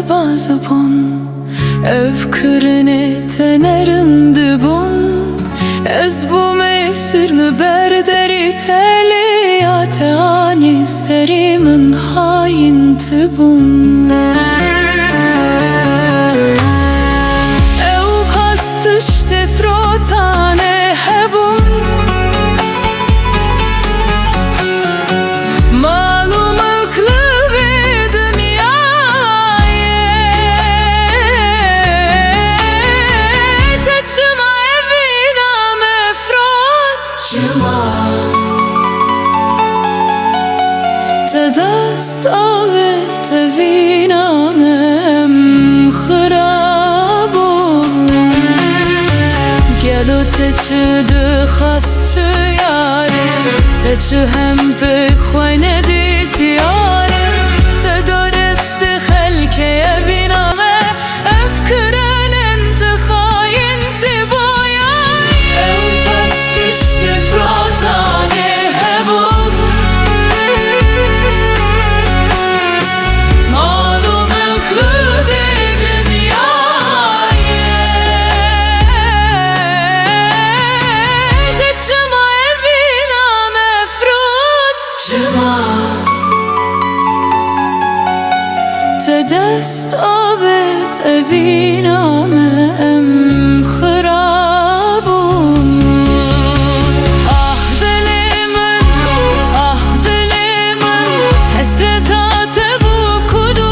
bazubun Evkırını tenerindi bun Ez bu mesirni berderi teli Atani serimin hainti bun Ev kastıştı frotane hebun Malum ıklı ve dünyayı Teçima evina mefrot Çima Te dest avet evina mem xırabun Gelo teçi dıxas çı yari Teçi hem bixwayne dit yari Te doresti xelkeye biname Evkıren entıxayinti boyay Ev pastişti frotane hebun Malum ıklı bir dünyayı Teçima evina mefrut Çima Te dest avet evina mem xırabun Ah dilimin, ah dilimin Hesretate bu kudu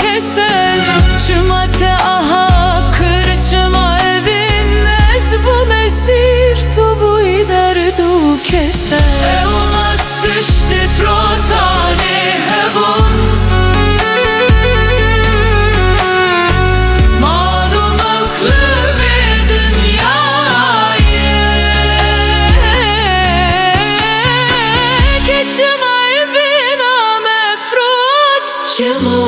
keser Çıma te aha kırçıma evin Ez bu mesir tu bu derdu keser Evlas düştü frotane hebun Malum ıklı ve dünyayı Geçima evina mefrut Çima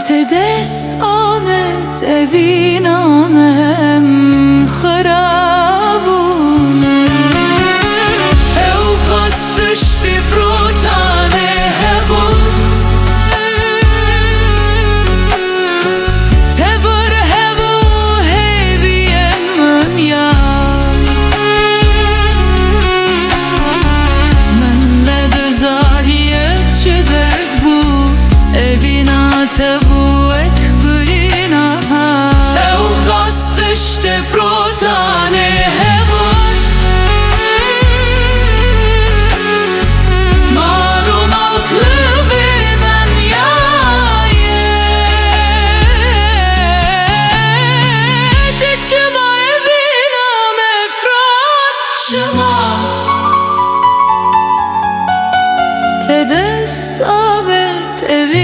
Te dest amet evina mem xırabun Ev kastıştı frotane hebun Tevr hevu heviyen men ya Men de zahiyek çedert bu Evina tevu ekbirina Ev kastıştı frotane hebun Malum aklı ve dünyayı Teçima evina mefrut Çima Te dest avet evina